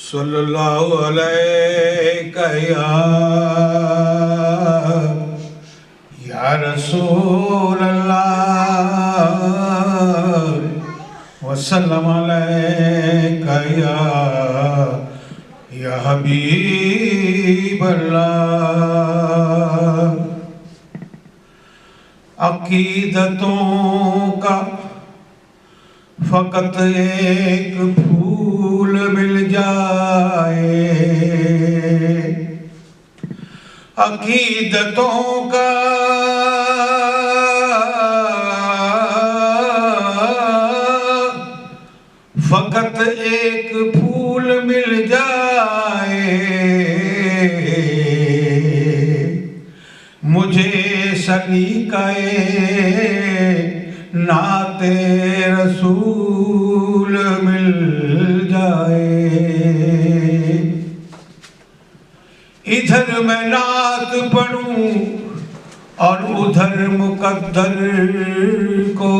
صلی اللہ علیہ یا رسول اللہ وسلم علیہ یا حبیب اللہ۔ عقیدتوں کا فقط ایک پھول مل جائے، عقیدتوں کا فقط ایک پھول مل جائے، مجھے سلیقہ نعت رسول مل جائے۔ ادھر میں نعت پڑھوں اور ادھر مقدر کو،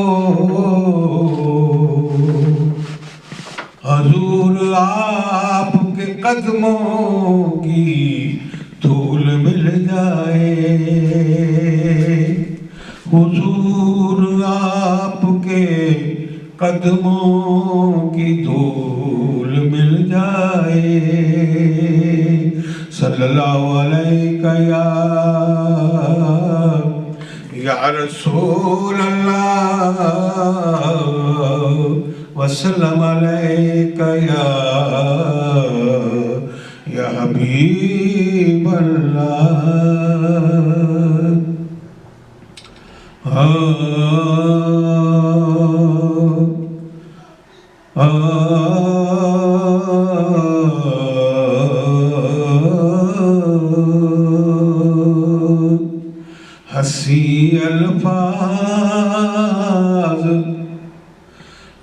حضور آپ کے قدموں کی دھول مل جائے، حضور آپ کے قدموں کی دھول مل جائے۔ صلی اللہ علیہ یا رسول اللہ وسلم علیہ یا حبیب اللہ۔ ہنسی الفاظ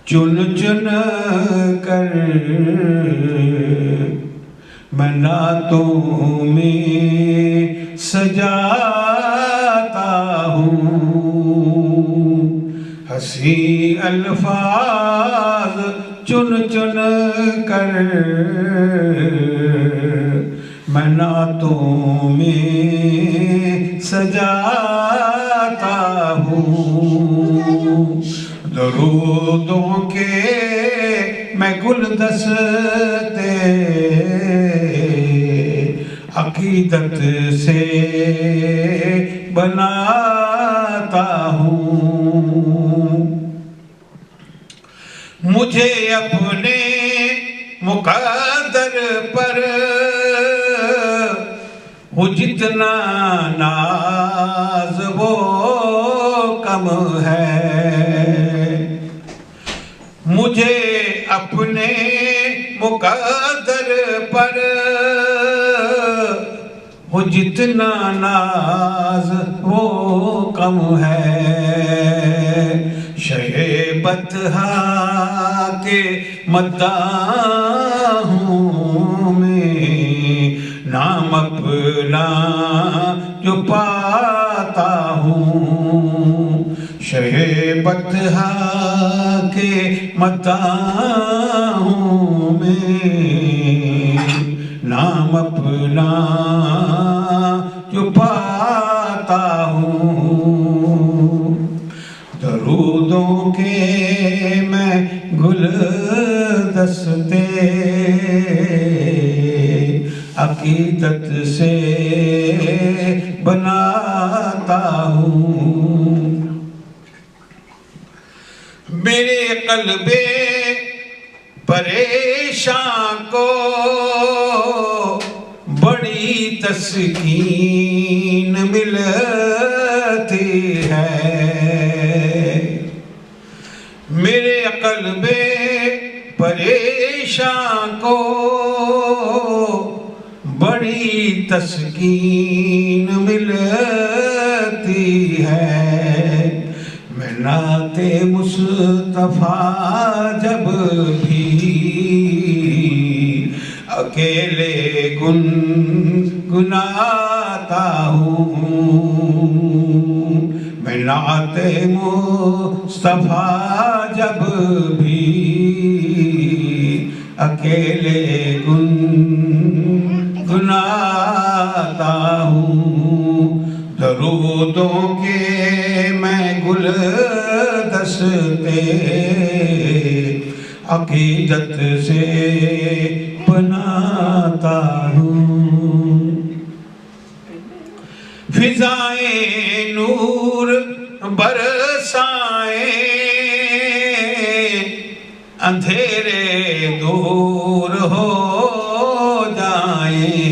چن چن کر میں نعتوں میں سجاتا ہوں، ہنسی الفاظ چن چن کر میں نعتوں میں سجاتا ہوں، درودوں کے میں گلدستے عقیدت سے بناتا ہوں، مجھے اپنے مقدر پر وہ جتنا ناز وہ کم ہے، مجھے اپنے مقدر پر وہ جتنا ناز وہ کم ہے، شیبت کے مداحوں میں نام اپنا جو پاتا ہوں، شیبت کے مداحوں میں نام اپنا جو پاتا ہوں، درودوں کے میں گلدستے عقیدت سے بناتا ہوں، میرے قلب پریشان کو بڑی تسکین ملتی ہے، میرے قلب پریشان کو بڑی تسکین ملتی ہے، میں نعت مصطفیٰ جب بھی اکیلے گنگناتا ہوں، میں نعت مصطفیٰ جب بھی اکیلے بناتا ہوں، درودوں کے میں گلدستے عقیدت سے بناتا ہوں۔ فضائیں نور برسائیں، اندھیرے دور ہو جائیں۔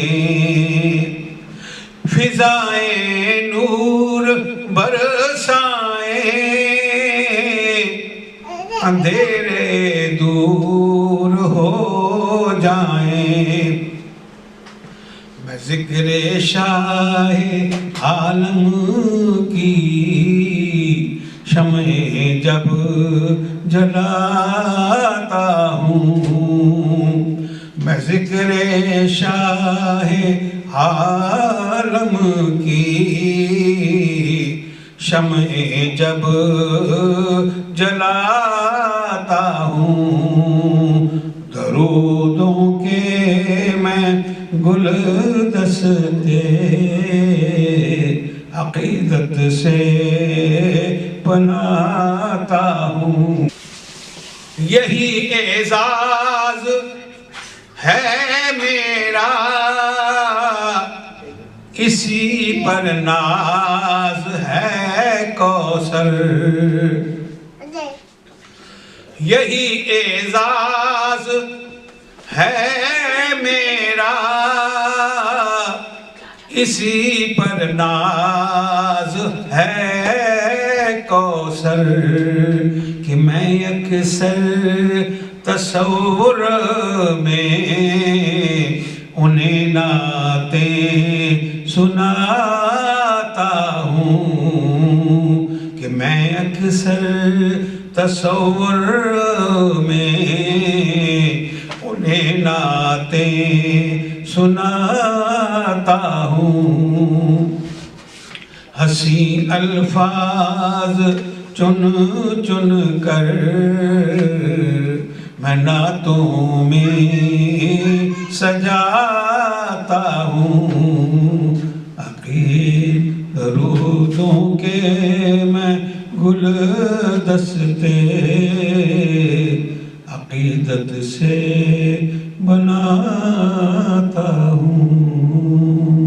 فضائیں نور برسائیں، اندھیرے دور ہو جائیں۔ میں ذکر شاہ عالم کی شمع جب جلاتا ہوں، میں ذکر شاہ عالم کی شمع جب جلاتا ہوں، درودوں کے میں گلدستے عقیدت سے بناتا ہوں۔ یہی اعزاز ہے میرا، اسی پر ناز ہے کوثر۔ یہی اعزاز ہے میرا، اسی پر ناز ہے کوثر، کہ میں اکثر تصور میں انہیں نعتیں سناتا ہوں، کہ میں اکثر تصور میں انہیں نعتیں سناتا ہوں۔ حسین الفاظ چن چن کر میں نعتوں میں سجاتا ہوں، عقید درودوں کے میں گلدستے عقیدت سے بناتا ہوں۔